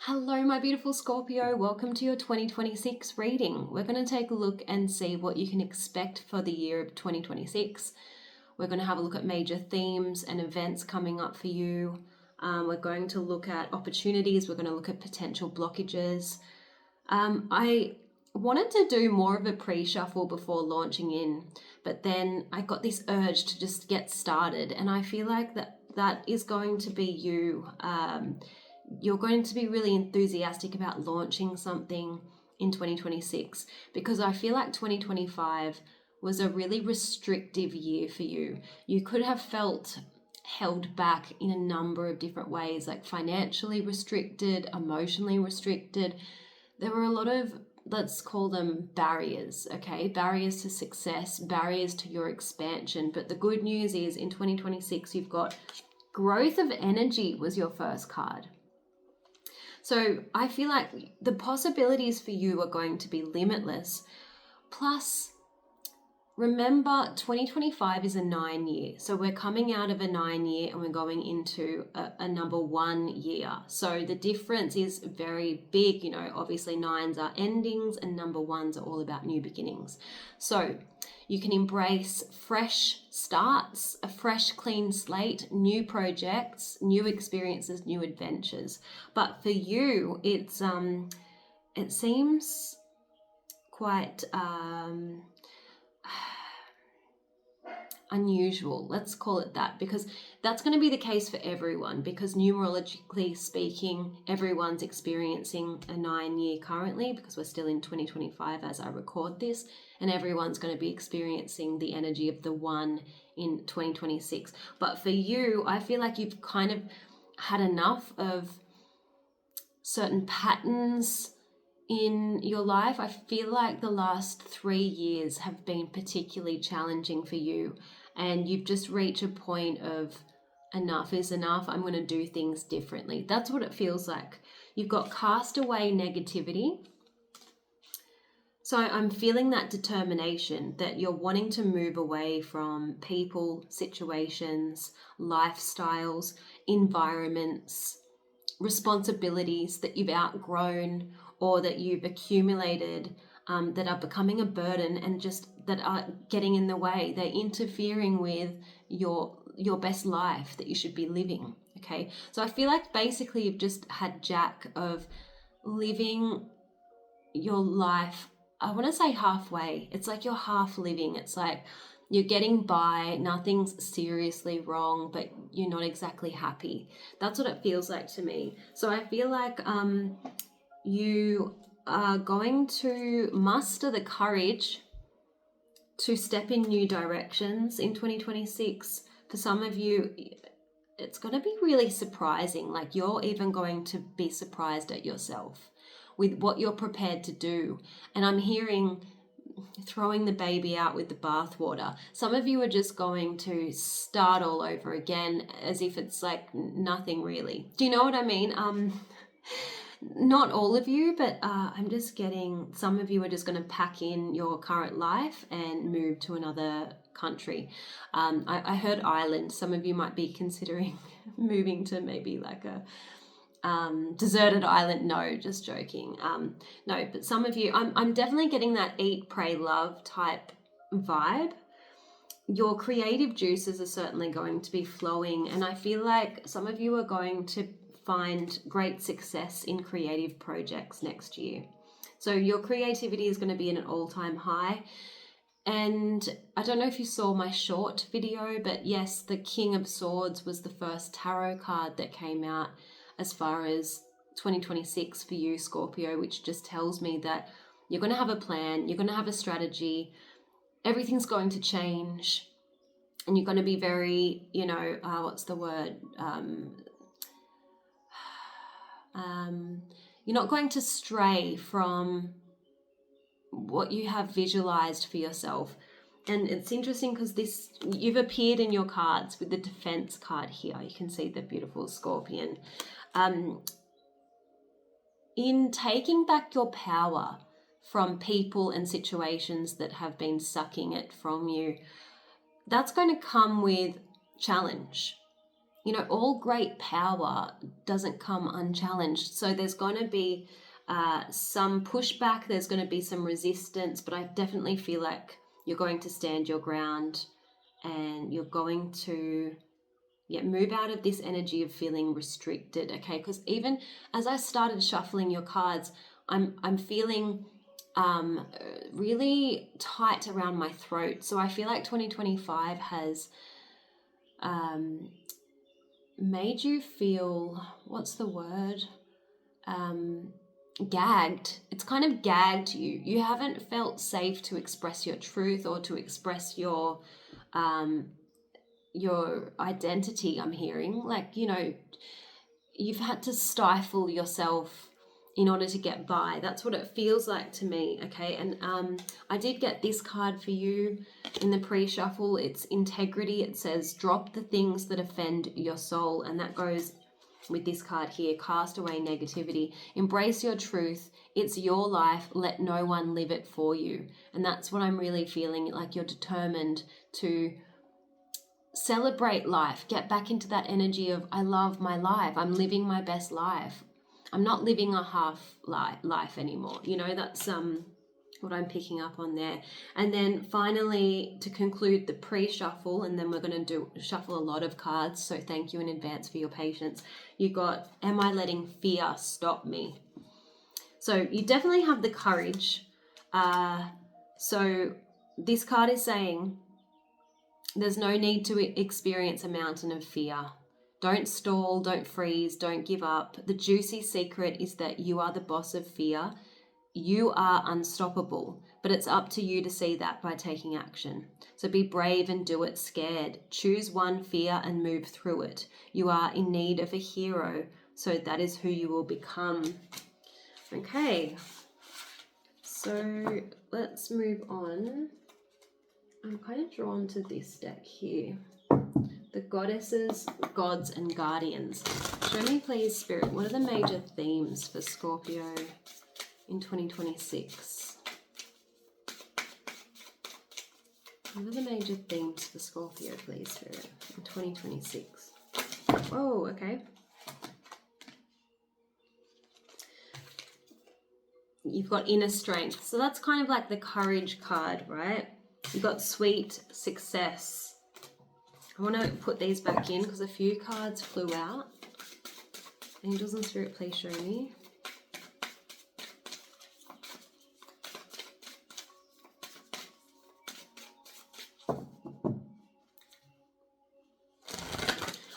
Hello, my beautiful Scorpio. Welcome to your 2026 reading. We're going to take a look and see what you can expect for the year of 2026. We're going to have a look at major themes and events coming up for you. We're going to look at opportunities. We're going to look at potential blockages. I wanted to do more of a pre-shuffle before launching in, but then I got this urge to just get started, and I feel like that is going to be you. You're going to be really enthusiastic about launching something in 2026 because I feel like 2025 was a really restrictive year for you. You could have felt held back in a number of different ways, like financially restricted, emotionally restricted. There were a lot of, let's call them barriers, okay? Barriers to success, barriers to your expansion. But the good news is in 2026, you've got growth of energy was your first card. So I feel like the possibilities for you are going to be limitless. Plus, remember, 2025 is a 9 year. So we're coming out of a 9 year and we're going into a number 1 year. So the difference is very big. You know, obviously 9s are endings and number 1s are all about new beginnings. So you can embrace fresh starts, a fresh, clean slate, new projects, new experiences, new adventures. But for you, it seems quite unusual, let's call it that, because that's going to be the case for everyone, because numerologically speaking, everyone's experiencing a 9 year currently, because we're still in 2025 as I record this, and everyone's going to be experiencing the energy of the 1 in 2026. But for you, I feel like you've kind of had enough of certain patterns in your life. I feel like the last 3 years have been particularly challenging for you, and you've just reached a point of enough is enough. I'm going to do things differently. That's what it feels like. You've got cast away negativity. So I'm feeling that determination that you're wanting to move away from people, situations, lifestyles, environments, responsibilities that you've outgrown or that you've accumulated that are becoming a burden and just that are getting in the way. They're interfering with your best life that you should be living. Okay, so I feel like basically you've just had jack of living your life, I want to say halfway. It's like you're half living. It's like you're getting by, nothing's seriously wrong, but you're not exactly happy. That's what it feels like to me. So I feel like you are going to muster the courage to step in new directions in 2026. For some of you, it's going to be really surprising. Like you're even going to be surprised at yourself with what you're prepared to do. And I'm hearing throwing the baby out with the bathwater. Some of you are just going to start all over again as if it's like nothing really. Do you know what I mean? Not all of you, but I'm just getting some of you are just going to pack in your current life and move to another country. I heard Ireland. Some of you might be considering moving to maybe like a deserted island. No, just joking. No, but some of you, I'm definitely getting that eat, pray, love type vibe. Your creative juices are certainly going to be flowing, and I feel like some of you are going to find great success in creative projects next year. So your creativity is going to be in an all-time high. And I don't know if you saw my short video, but yes, the King of Swords was the first tarot card that came out as far as 2026 for you, Scorpio, which just tells me that you're going to have a plan, you're going to have a strategy, everything's going to change, and you're going to be very, what's the word? You're not going to stray from what you have visualized for yourself. And it's interesting because you've appeared in your cards with the defense card here. You can see the beautiful scorpion. In taking back your power from people and situations that have been sucking it from you, that's going to come with challenge. you know, all great power doesn't come unchallenged. So there's going to be some pushback, there's going to be some resistance, but I definitely feel like you're going to stand your ground and you're going to move out of this energy of feeling restricted, okay? Because even as I started shuffling your cards, I'm feeling really tight around my throat. So I feel like 2025 has made you feel, what's the word? Gagged. It's kind of gagged you. You haven't felt safe to express your truth or to express your identity. I'm hearing, like, you know, you've had to stifle yourself in order to get by. That's what it feels like to me, okay? And I did get this card for you in the pre-shuffle. It's integrity. It says, drop the things that offend your soul. And that goes with this card here, cast away negativity. Embrace your truth. It's your life. Let no one live it for you. And that's what I'm really feeling, like you're determined to celebrate life. Get back into that energy of, I love my life. I'm living my best life. I'm not living a half life anymore. You know, that's what I'm picking up on there. And then finally, to conclude the pre-shuffle, and then we're going to shuffle a lot of cards, so thank you in advance for your patience. You got, am I letting fear stop me? So you definitely have the courage. So this card is saying there's no need to experience a mountain of fear. Don't stall, don't freeze, don't give up. The juicy secret is that you are the boss of fear. You are unstoppable, but it's up to you to see that by taking action. So be brave and do it scared. Choose one fear and move through it. You are in need of a hero, so that is who you will become. Okay, so let's move on. I'm kind of drawn to this deck here. The goddesses, gods, and guardians. Show me, please, Spirit, what are the major themes for Scorpio in 2026? What are the major themes for Scorpio, please, Spirit, in 2026? Oh, okay. You've got inner strength. So that's kind of like the courage card, right? You've got sweet success. I want to put these back in because a few cards flew out. Angels and Spirit, please show me.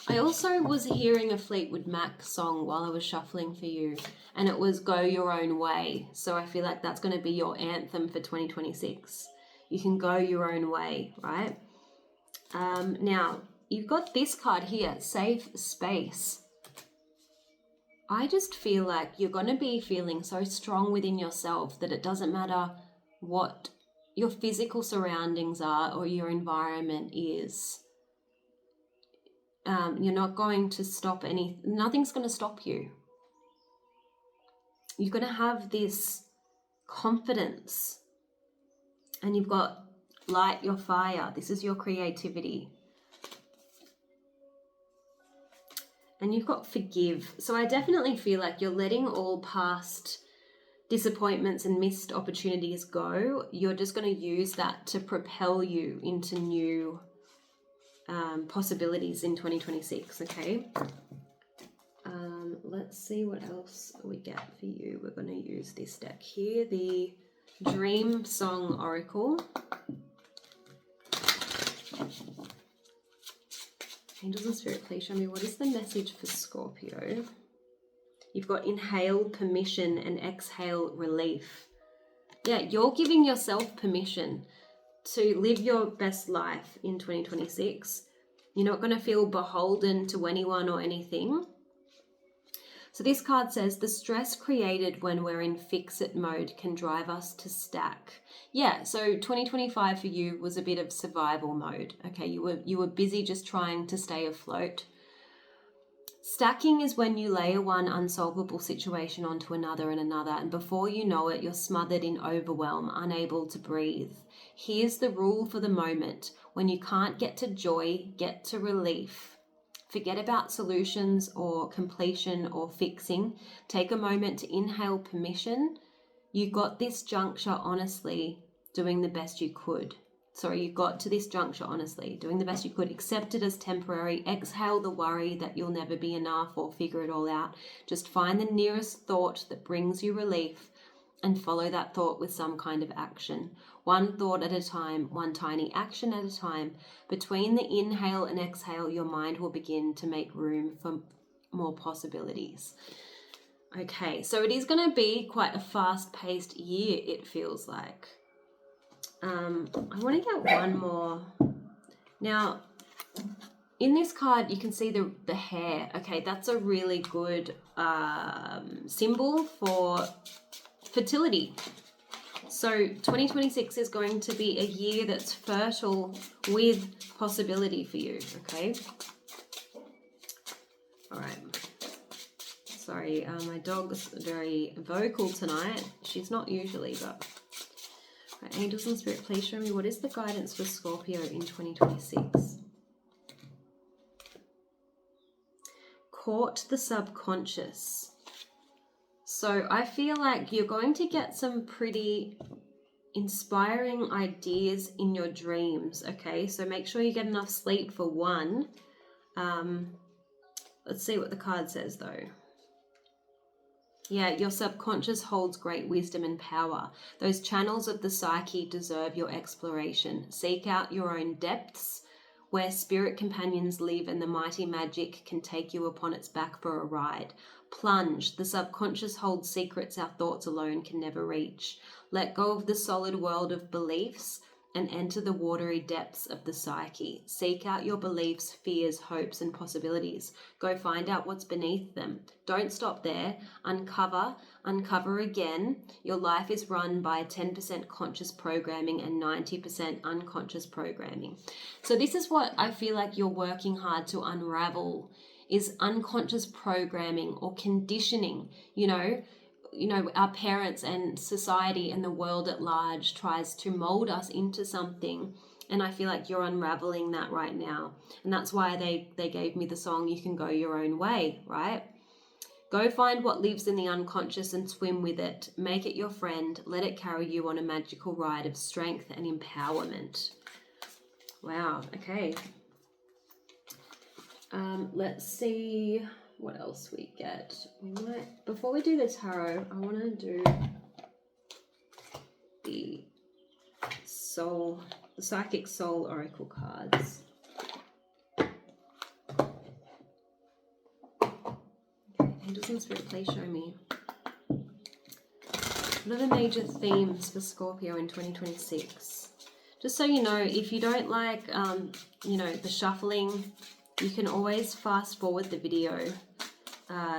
I also was hearing a Fleetwood Mac song while I was shuffling for you, and it was Go Your Own Way. So I feel like that's going to be your anthem for 2026. You can go your own way, right? Now, you've got this card here, Safe Space. I just feel like you're going to be feeling so strong within yourself that it doesn't matter what your physical surroundings are or your environment is. You're not going to stop nothing's going to stop you. You're going to have this confidence, and you've got light your fire. This is your creativity. And you've got forgive. So I definitely feel like you're letting all past disappointments and missed opportunities go. You're just going to use that to propel you into new possibilities in 2026, okay? Let's see what else we get for you. We're going to use this deck here, the Dream Song Oracle. Angels and Spirit, please show me what is the message for Scorpio. You've got inhale permission and exhale relief. Yeah, you're giving yourself permission to live your best life in 2026. You're not going to feel beholden to anyone or anything. So this card says, the stress created when we're in fix-it mode can drive us to stack. Yeah, so 2025 for you was a bit of survival mode. Okay, you were busy just trying to stay afloat. Stacking is when you layer one unsolvable situation onto another and another, and before you know it, you're smothered in overwhelm, unable to breathe. Here's the rule for the moment. When you can't get to joy, get to relief. Forget about solutions or completion or fixing. Take a moment to inhale permission. You got this juncture honestly doing the best you could. Sorry, you got to this juncture honestly doing the best you could. Accept it as temporary. Exhale the worry that you'll never be enough or figure it all out. Just find the nearest thought that brings you relief and follow that thought with some kind of action. One thought at a time, one tiny action at a time. Between the inhale and exhale, your mind will begin to make room for more possibilities. Okay, so it is going to be quite a fast-paced year, it feels like. I want to get one more. Now, in this card, you can see the hair. Okay, that's a really good symbol for fertility. So 2026 is going to be a year that's fertile with possibility for you, okay? All right. Sorry, my dog's very vocal tonight. She's not usually, but... Right, angels and spirit, please show me what is the guidance for Scorpio in 2026. Court the subconscious. So I feel like you're going to get some pretty inspiring ideas in your dreams, okay? So make sure you get enough sleep for one. Let's see what the card says though. Yeah, your subconscious holds great wisdom and power. Those channels of the psyche deserve your exploration. Seek out your own depths, where spirit companions live and the mighty magic can take you upon its back for a ride. Plunge. The subconscious holds secrets our thoughts alone can never reach. Let go of the solid world of beliefs and enter the watery depths of the psyche. Seek out your beliefs, fears, hopes, and possibilities. Go find out what's beneath them. Don't stop there. Uncover again. Your life is run by 10% conscious programming and 90% unconscious programming. So this is what I feel like you're working hard to unravel, is unconscious programming or conditioning. You know, our parents and society and the world at large tries to mold us into something. And I feel like you're unraveling that right now. And that's why they gave me the song, You Can Go Your Own Way, right? Go find what lives in the unconscious and swim with it. Make it your friend. Let it carry you on a magical ride of strength and empowerment. Wow, okay. Let's see what else we get. Before we do the tarot, I want to do the psychic soul oracle cards. Okay, angels and spirit, please show me. What are the major themes for Scorpio in 2026? Just so you know, if you don't like, the shuffling, you can always fast forward the video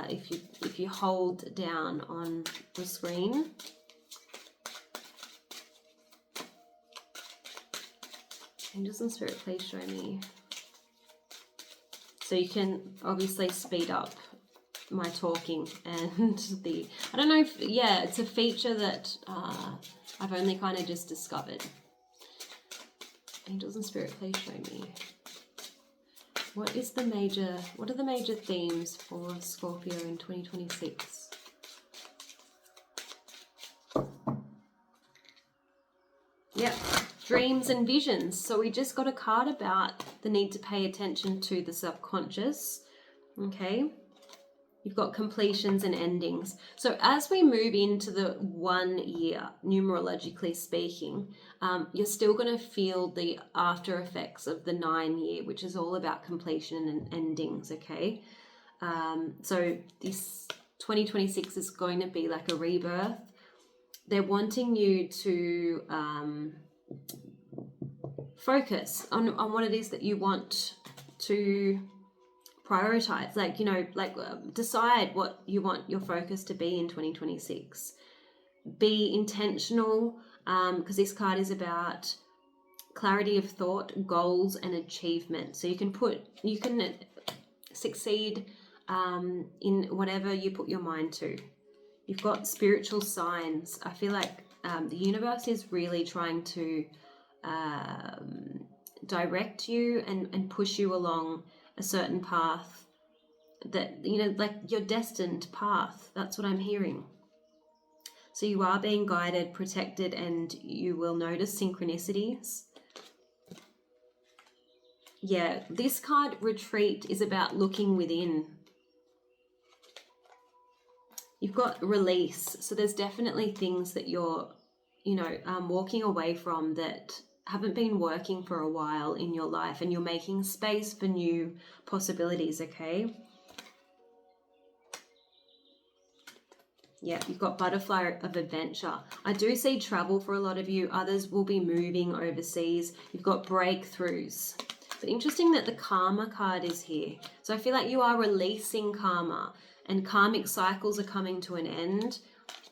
if you hold down on the screen. Angels and spirit, please show me. So you can obviously speed up my talking and I don't know if, it's a feature that I've only kind of just discovered. Angels and spirit, please show me. What are the major themes for Scorpio in 2026? Yep, dreams and visions. So we just got a card about the need to pay attention to the subconscious. Okay. You've got completions and endings. So as we move into the 1 year, numerologically speaking, you're still going to feel the after effects of the 9 year, which is all about completion and endings, okay? So this 2026 is going to be like a rebirth. They're wanting you to focus on what it is that you want to prioritize, decide what you want your focus to be in 2026. Be intentional, because this card is about clarity of thought, goals, and achievement. So you can succeed in whatever you put your mind to. You've got spiritual signs. I feel like the universe is really trying to direct you and push you along a certain path that, you know, like your destined path. That's what I'm hearing. So you are being guided, protected, and you will notice synchronicities. Yeah, this card, retreat, is about looking within. You've got release. So there's definitely things that you're, you know, walking away from that haven't been working for a while in your life, and you're making space for new possibilities, okay? Yeah, you've got butterfly of adventure. I do see travel for a lot of you. Others will be moving overseas. You've got breakthroughs. But interesting that the karma card is here. So I feel like you are releasing karma, and karmic cycles are coming to an end,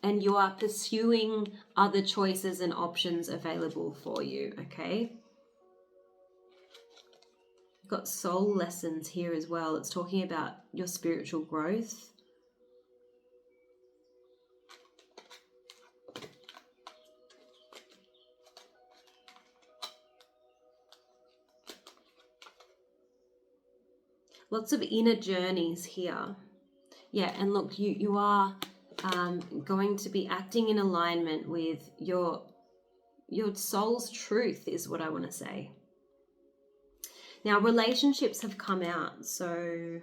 and you are pursuing other choices and options available for you, okay? You've got soul lessons here as well. It's talking about your spiritual growth. Lots of inner journeys here. Yeah, and look, you are going to be acting in alignment with your soul's truth, is what I want to say. Now, relationships have come out, so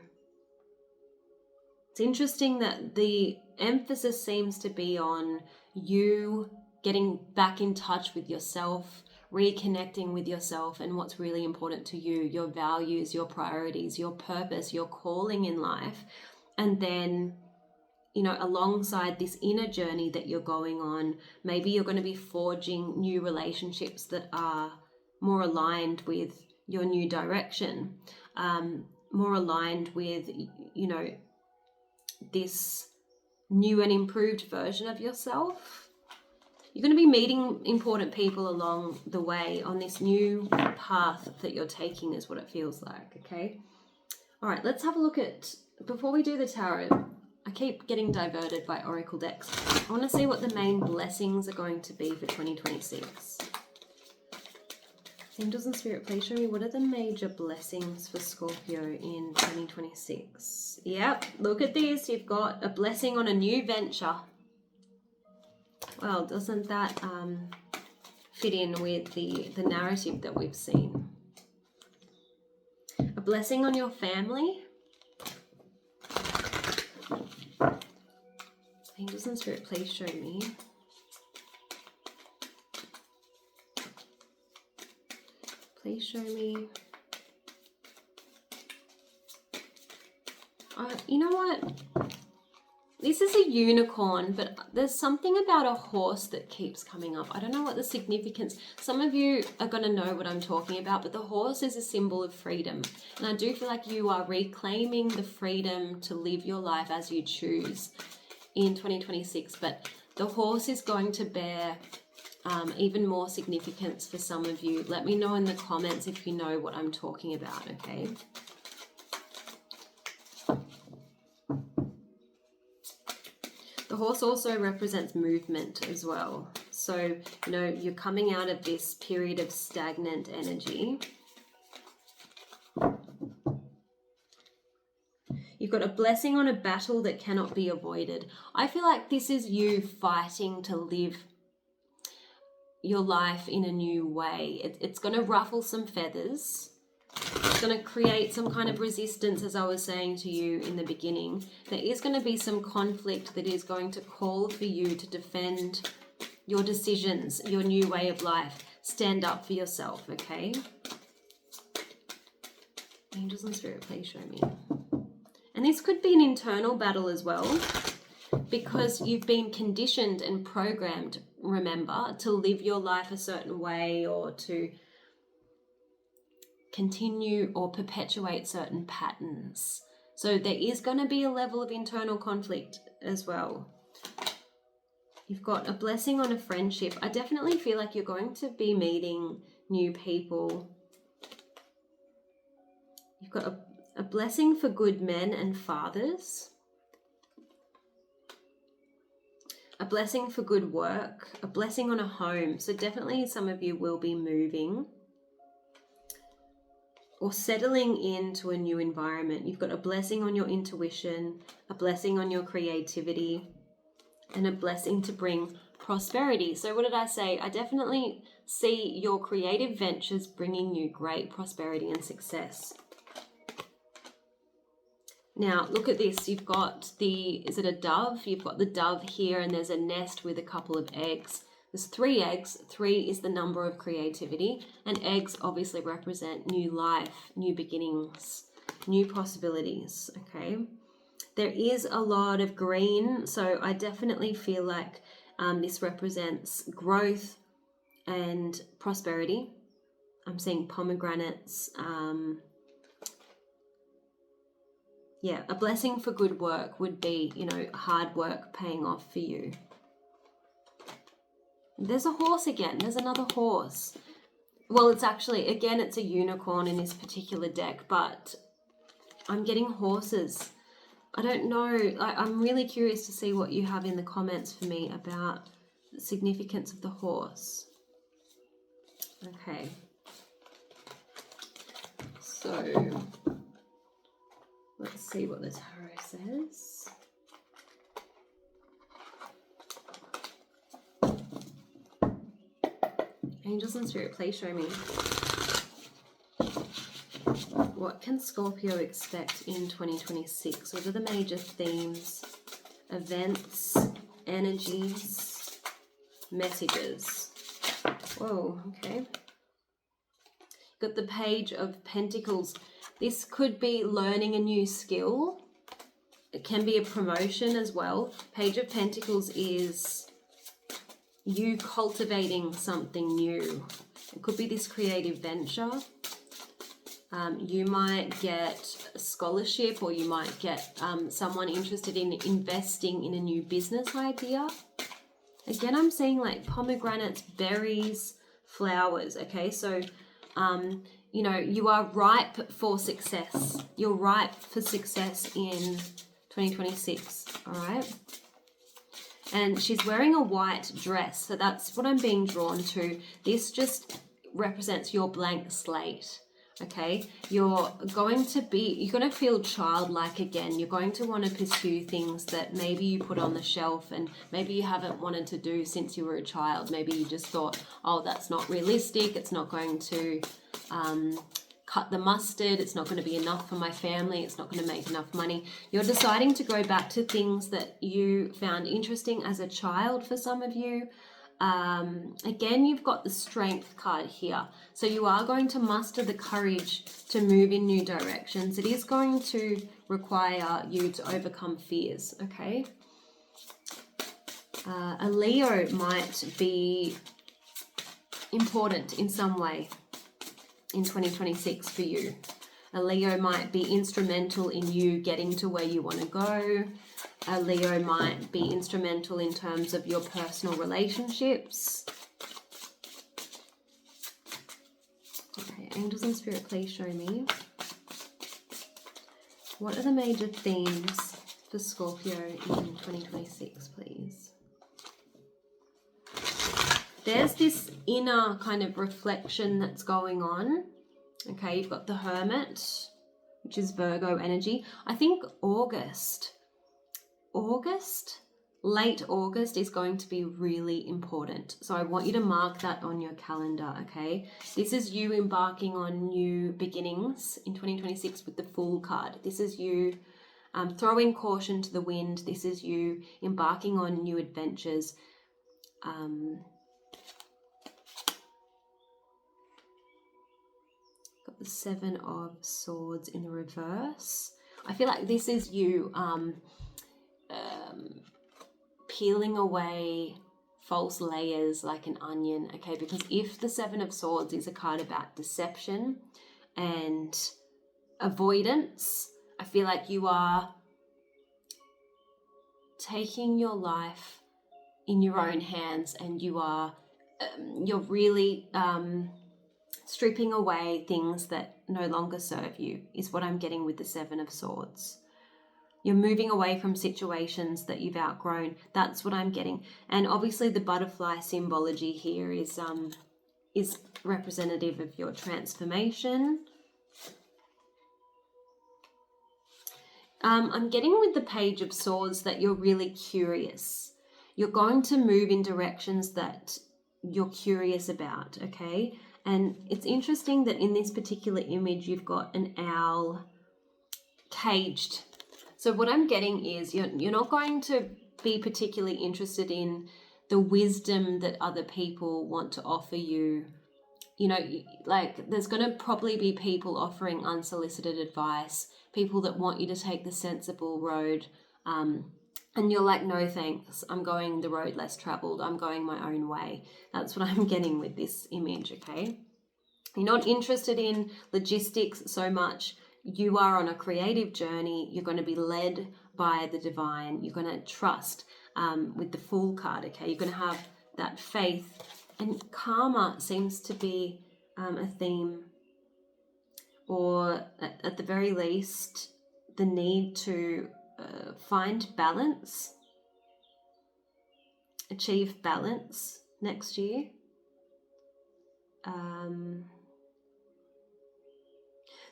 it's interesting that the emphasis seems to be on you getting back in touch with yourself, reconnecting with yourself and what's really important to you, your values, your priorities, your purpose, your calling in life. And then, you know, alongside this inner journey that you're going on, maybe you're going to be forging new relationships that are more aligned with your new direction, more aligned with, you know, this new and improved version of yourself. You're going to be meeting important people along the way on this new path that you're taking, is what it feels like, okay? All right, let's have a look at, before we do the tarot, I keep getting diverted by oracle decks. I want to see what the main blessings are going to be for 2026. Angels and Spirit, please show me what are the major blessings for Scorpio in 2026. Yep, look at this. You've got a blessing on a new venture. Well, doesn't that fit in with the narrative that we've seen? A blessing on your family. Angels and Spirit, please show me. Please show me. You know what? This is a unicorn, but there's something about a horse that keeps coming up. I don't know what the significance. Some of you are going to know what I'm talking about, but the horse is a symbol of freedom. And I do feel like you are reclaiming the freedom to live your life as you choose in 2026. But the horse is going to bear even more significance for some of you. Let me know in the comments if you know what I'm talking about, okay? The horse also represents movement as well. So, you know, you're coming out of this period of stagnant energy. You've got a blessing on a battle that cannot be avoided. I feel like this is you fighting to live your life in a new way. It's going to ruffle some feathers. It's going to create some kind of resistance, as I was saying to you in the beginning. There is going to be some conflict that is going to call for you to defend your decisions, your new way of life. Stand up for yourself, okay? Angels and Spirit, please show me. And this could be an internal battle as well, because you've been conditioned and programmed, remember, to live your life a certain way or to continue or perpetuate certain patterns. So there is going to be a level of internal conflict as well. You've got a blessing on a friendship. I definitely feel like you're going to be meeting new people. You've got a blessing for good men and fathers. A blessing for good work. A blessing on a home. So definitely some of you will be moving. or settling into a new environment. You've got a blessing on your intuition, a blessing on your creativity, and a blessing to bring prosperity. So what did I say? I definitely see your creative ventures bringing you great prosperity and success. Now, look at this. You've got is it a dove? You've got the dove here, and there's a nest with a couple of eggs. There's 3 eggs. 3 is the number of creativity, and eggs obviously represent new life, new beginnings, new possibilities, okay? There is a lot of green, so I definitely feel like this represents growth and prosperity. I'm seeing pomegranates. Yeah, a blessing for good work would be, hard work paying off for you. There's a horse again. There's another horse. Well, it's actually, again, it's a unicorn in this particular deck, but I'm getting horses. I don't know. I'm really curious to see what you have in the comments for me about the significance of the horse. Okay. So let's see what the tarot says. Angels and Spirit, please show me. What can Scorpio expect in 2026? What are the major themes, events, energies, messages? Whoa, okay. Got the Page of Pentacles. This could be learning a new skill. It can be a promotion as well. Page of Pentacles is you cultivating something new. It could be this creative venture. You might get a scholarship, or you might get someone interested in investing in a new business idea. Again, I'm seeing like pomegranates, berries, flowers, okay? So, you are ripe for success. You're ripe for success in 2026, all right? And she's wearing a white dress, so that's what I'm being drawn to. This just represents your blank slate. Okay, you're going to feel childlike again. You're going to want to pursue things that maybe you put on the shelf and maybe you haven't wanted to do since you were a child. Maybe you just thought, oh, that's not realistic. It's not going to cut the mustard. It's not going to be enough for my family. It's not going to make enough money. You're deciding to go back to things that you found interesting as a child for some of you. Again, you've got the Strength card here. So you are going to muster the courage to move in new directions. It is going to require you to overcome fears, okay? A Leo might be important in some way in 2026 for you. A Leo might be instrumental in you getting to where you want to go. A Leo might be instrumental in terms of your personal relationships. Okay, Angels and Spirit, please show me. What are the major themes for Scorpio in 2026, please? There's this inner kind of reflection that's going on. Okay, you've got the Hermit, which is Virgo energy. I think late August is going to be really important. So I want you to mark that on your calendar, okay? This is you embarking on new beginnings in 2026 with the Fool card. This is you throwing caution to the wind. This is you embarking on new adventures. Got the 7 of Swords in the reverse. I feel like this is you peeling away false layers like an onion, okay? Because if the 7 of Swords is a card about deception and avoidance, I feel like you are taking your life in your own hands, and you're really stripping away things that no longer serve you, is what I'm getting with the 7 of Swords. You're moving away from situations that you've outgrown. That's what I'm getting. And obviously the butterfly symbology here is representative of your transformation. I'm getting with the Page of Swords that you're really curious. You're going to move in directions that you're curious about, okay? And it's interesting that in this particular image, you've got an owl caged. So what I'm getting is you're not going to be particularly interested in the wisdom that other people want to offer you. You know, like there's going to probably be people offering unsolicited advice, people that want you to take the sensible road. And you're like, no thanks, I'm going the road less traveled. I'm going my own way. That's what I'm getting with this image, okay? You're not interested in logistics so much. You are on a creative journey. You're going to be led by the divine. You're going to trust with the Fool card, okay? You're going to have that faith. And karma seems to be a theme, or at the very least, the need to find balance, achieve balance next year.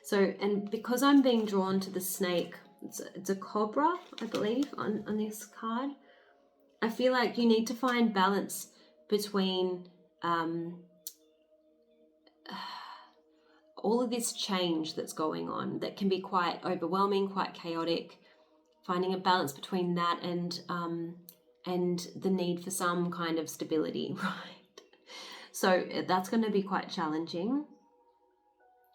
So, and because I'm being drawn to the snake, it's a cobra, I believe, on this card. I feel like you need to find balance between all of this change that's going on that can be quite overwhelming, quite chaotic. Finding a balance between that and the need for some kind of stability, right? So that's going to be quite challenging.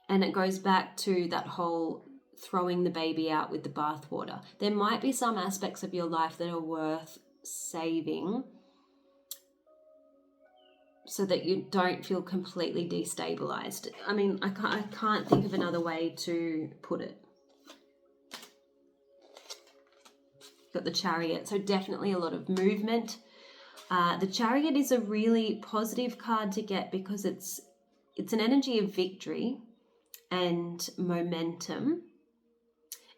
And it goes back to that whole throwing the baby out with the bathwater. There might be some aspects of your life that are worth saving so that you don't feel completely destabilized. I mean, I can't think of another way to put it. Got the Chariot, so definitely a lot of movement. The Chariot is a really positive card to get because it's an energy of victory and momentum,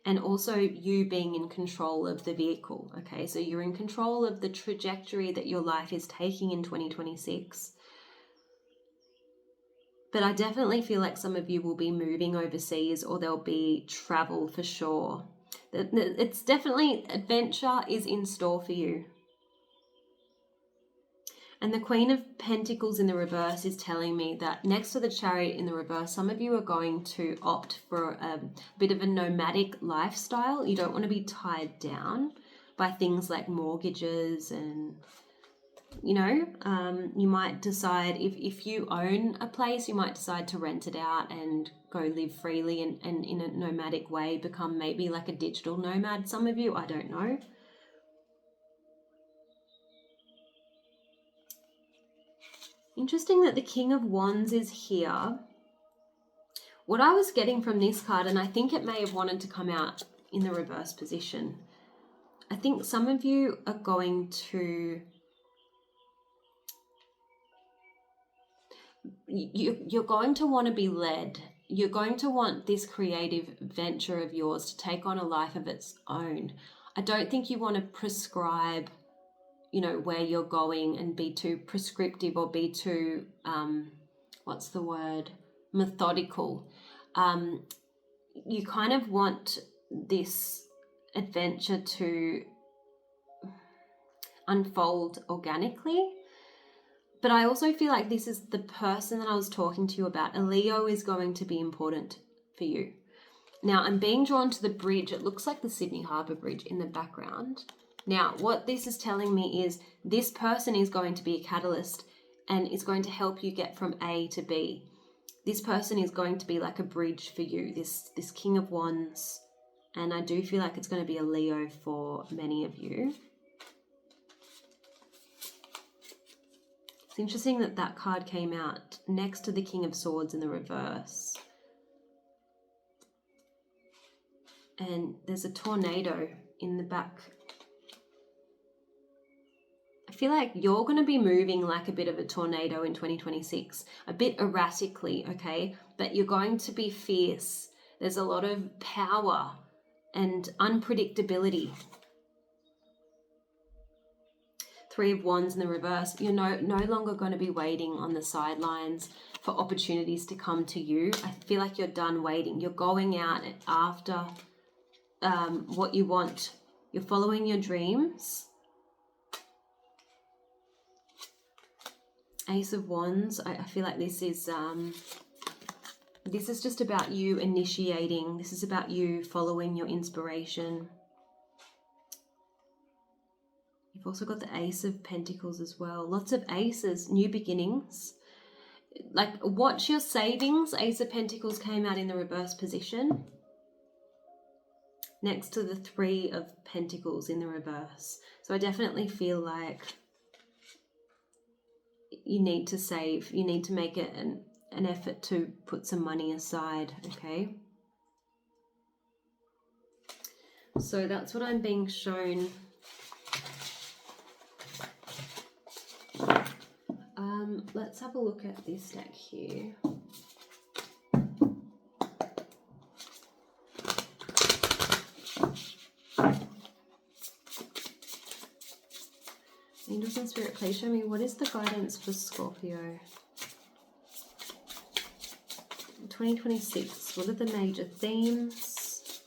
and also you being in control of the vehicle, okay? So you're in control of the trajectory that your life is taking in 2026. But I definitely feel like some of you will be moving overseas, or there'll be travel for sure. It's definitely, adventure is in store for you. And the Queen of Pentacles in the reverse is telling me that next to the Chariot in the reverse, some of you are going to opt for a bit of a nomadic lifestyle. You don't want to be tied down by things like mortgages and, you know, you might decide if you own a place, you might decide to rent it out and go live freely and in a nomadic way become maybe like a digital nomad. Some of you, I don't know. Interesting that the King of Wands is here. What I was getting from this card, and I think it may have wanted to come out in the reverse position, I think some of you are going to... You're going to want to be led. You're going to want this creative venture of yours to take on a life of its own. I don't think you want to prescribe, you know, where you're going and be too prescriptive or be too, what's the word, methodical. You kind of want this adventure to unfold organically. But I also feel like this is the person that I was talking to you about. A Leo is going to be important for you. Now, I'm being drawn to the bridge. It looks like the Sydney Harbour Bridge in the background. Now, what this is telling me is this person is going to be a catalyst and is going to help you get from A to B. This person is going to be like a bridge for you, this King of Wands. And I do feel like it's going to be a Leo for many of you. It's interesting that that card came out next to the King of Swords in the reverse. And there's a tornado in the back. I feel like you're going to be moving like a bit of a tornado in 2026, a bit erratically, okay? But you're going to be fierce. There's a lot of power and unpredictability. Three of Wands in the reverse. You're no longer going to be waiting on the sidelines for opportunities to come to you. I feel like you're done waiting. You're going out after what you want. You're following your dreams. Ace of Wands. I feel like this is just about you initiating. This is about you following your inspiration. You've also got the Ace of Pentacles as well. Lots of aces, new beginnings. Like, watch your savings. Ace of Pentacles came out in the reverse position, next to the Three of Pentacles in the reverse. So I definitely feel like you need to save. You need to make it an effort to put some money aside, okay? So that's what I'm being shown. Let's have a look at this deck here. Angels and Spirit, please show me, what is the guidance for Scorpio? 2026, what are the major themes?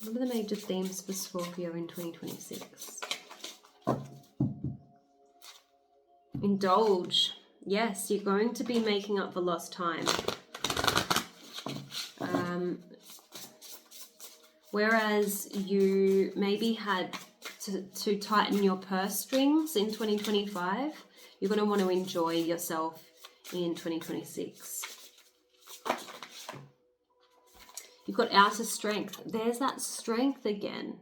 What are the major themes for Scorpio in 2026? Indulge. Yes, you're going to be making up for lost time. Whereas you maybe had to tighten your purse strings in 2025, you're going to want to enjoy yourself in 2026. You've got outer strength. There's that strength again.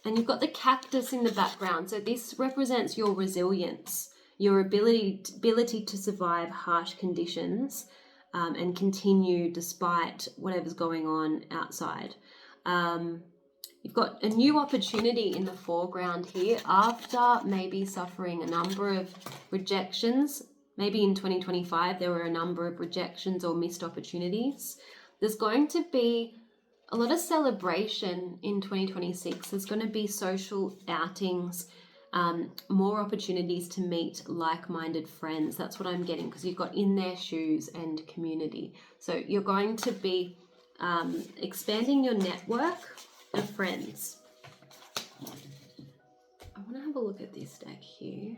And you've got the cactus in the background. So this represents your resilience, your ability to survive harsh conditions and continue despite whatever's going on outside. You've got a new opportunity in the foreground here after maybe suffering a number of rejections. Maybe in 2025 there were a number of rejections or missed opportunities. There's going to be a lot of celebration in 2026. There's going to be social outings, more opportunities to meet like-minded friends. That's what I'm getting, because you've got in their shoes and community. So you're going to be expanding your network of friends. I want to have a look at this deck here.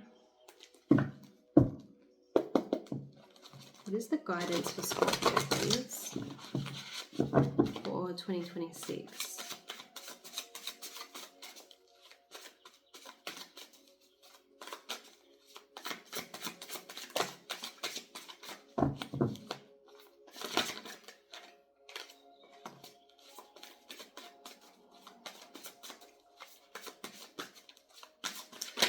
What is the guidance for Scorpio, please, for 2026?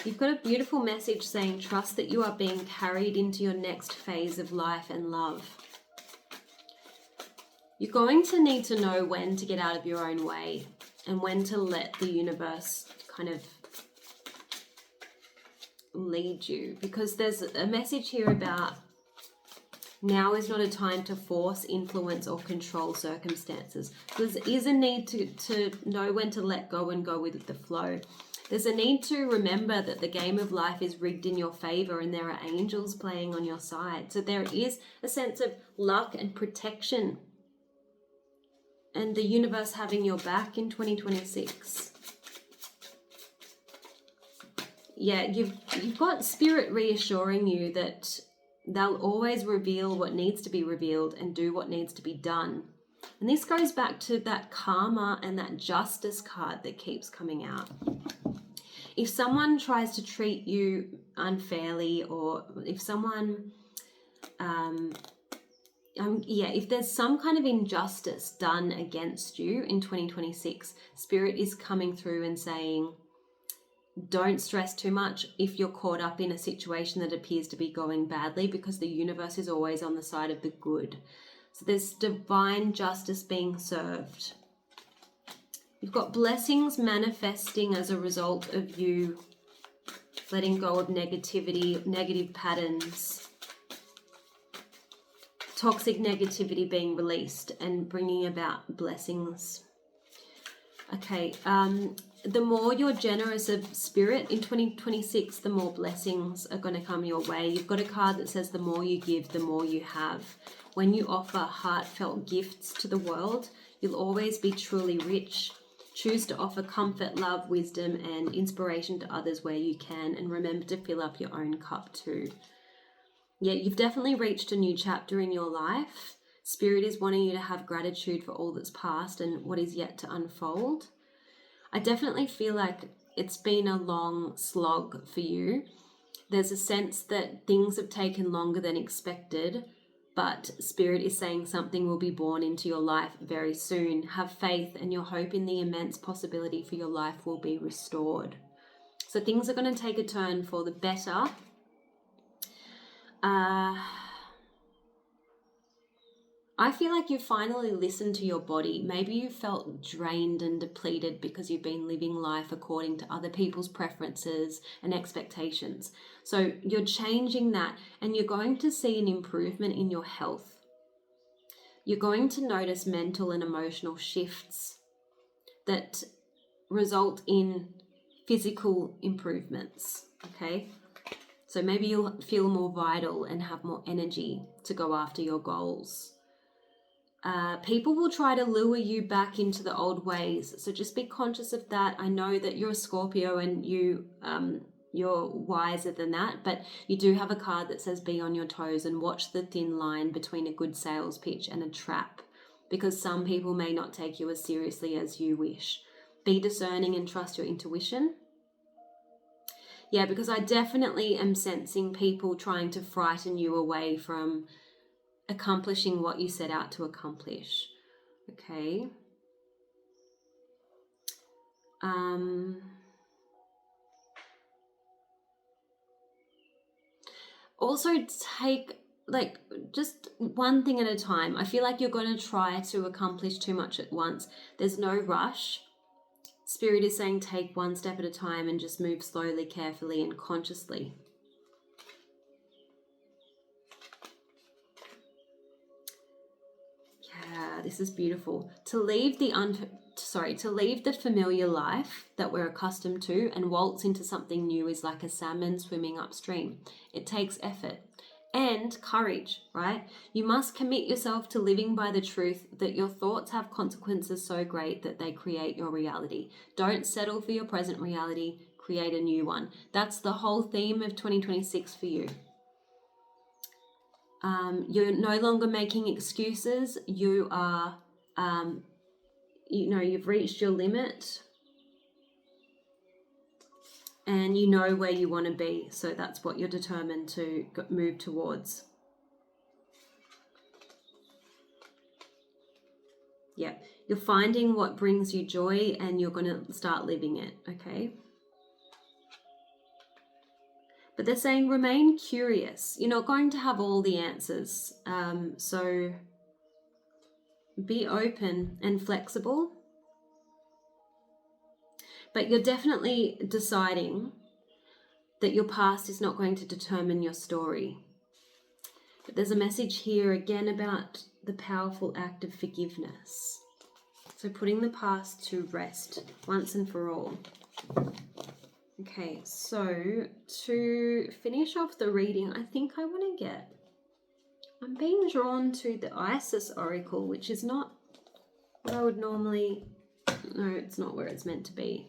You've got a beautiful message saying, trust that you are being carried into your next phase of life and love. You're going to need to know when to get out of your own way and when to let the universe kind of lead you, because there's a message here about now is not a time to force, influence, or control circumstances. There is a need to know when to let go and go with the flow. There's a need to remember that the game of life is rigged in your favor and there are angels playing on your side. So there is a sense of luck and protection and the universe having your back in 2026. Yeah, you've got spirit reassuring you that they'll always reveal what needs to be revealed and do what needs to be done. And this goes back to that karma and that justice card that keeps coming out. If someone tries to treat you unfairly, or if someone, if there's some kind of injustice done against you in 2026, Spirit is coming through and saying, don't stress too much if you're caught up in a situation that appears to be going badly, because the universe is always on the side of the good. So there's divine justice being served. You've got blessings manifesting as a result of you letting go of negativity, negative patterns, toxic negativity being released and bringing about blessings. Okay, the more you're generous of spirit in 2026, the more blessings are going to come your way. You've got a card that says the more you give, the more you have. When you offer heartfelt gifts to the world, You'll always be truly rich. Choose to offer comfort, love, wisdom, and inspiration to others where you can, and remember to fill up your own cup too. Yeah, you've definitely reached a new chapter in your life. Spirit is wanting you to have gratitude for all that's past and what is yet to unfold. I definitely feel like it's been a long slog for you. There's a sense that things have taken longer than expected, but Spirit is saying something will be born into your life very soon. Have faith, and your hope in the immense possibility for your life will be restored. So things are going to take a turn for the better. I feel like you finally listened to your body. Maybe you felt drained and depleted because you've been living life according to other people's preferences and expectations. So you're changing that, and you're going to see an improvement in your health. You're going to notice mental and emotional shifts that result in physical improvements, okay? So maybe you'll feel more vital and have more energy to go after your goals. People will try to lure you back into the old ways, so just be conscious of that. I know that you're a Scorpio and you're wiser than that, but you do have a card that says be on your toes and watch the thin line between a good sales pitch and a trap, because some people may not take you as seriously as you wish. Be discerning and trust your intuition. Yeah, because I definitely am sensing people trying to frighten you away from accomplishing what you set out to accomplish. Okay. Also take just one thing at a time. I feel like you're going to try to accomplish too much at once. There's no rush. Spirit is saying take one step at a time and just move slowly, carefully, and consciously. Yeah, this is beautiful. To leave the familiar life that we're accustomed to and waltz into something new is like a salmon swimming upstream. It takes effort and courage, right? You must commit yourself to living by the truth that your thoughts have consequences so great that they create your reality. Don't settle for your present reality, create a new one. That's the whole theme of 2026 for you. You're no longer making excuses. You are, you've reached your limit and you know where you want to be. So that's what you're determined to move towards. Yeah, you're finding what brings you joy and you're going to start living it, okay? But they're saying remain curious. You're not going to have all the answers. So be open and flexible. But you're definitely deciding that your past is not going to determine your story. But there's a message here again about the powerful act of forgiveness. So putting the past to rest once and for all. Okay, so to finish off the reading, I think I want to I'm being drawn to the Isis Oracle, which is not what I would normally, no, it's not where it's meant to be.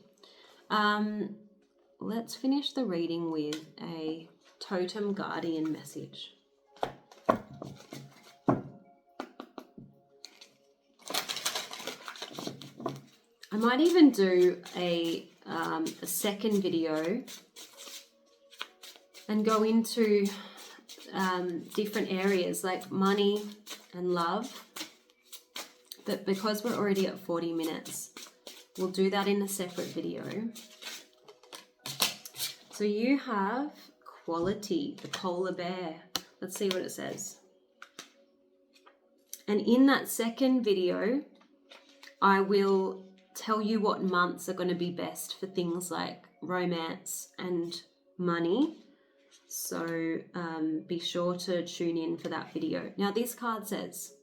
Let's finish the reading with a totem guardian message. I might even do a second video and go into different areas like money and love, but because we're already at 40 minutes, we'll do that in a separate video. So you have quality, the polar bear. Let's see what it says. And in that second video, I will tell you what months are going to be best for things like romance and money. So be sure to tune in for that video. Now this card says,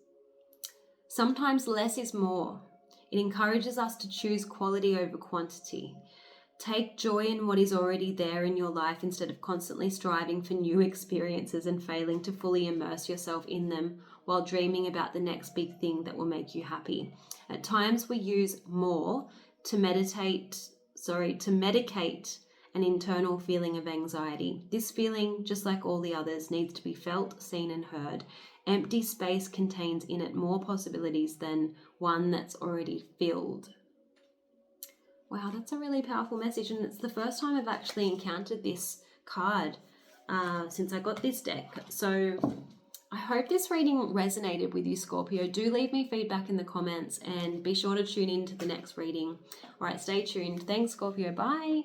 sometimes less is more. It encourages us to choose quality over quantity. Take joy in what is already there in your life instead of constantly striving for new experiences and failing to fully immerse yourself in them while dreaming about the next big thing that will make you happy. At times we use more to medicate an internal feeling of anxiety. This feeling, just like all the others, needs to be felt, seen, and heard. Empty space contains in it more possibilities than one that's already filled. Wow, that's a really powerful message, and it's the first time I've actually encountered this card since I got this deck. So I hope this reading resonated with you, Scorpio. Do leave me feedback in the comments and be sure to tune in to the next reading. All right, stay tuned. Thanks, Scorpio. Bye.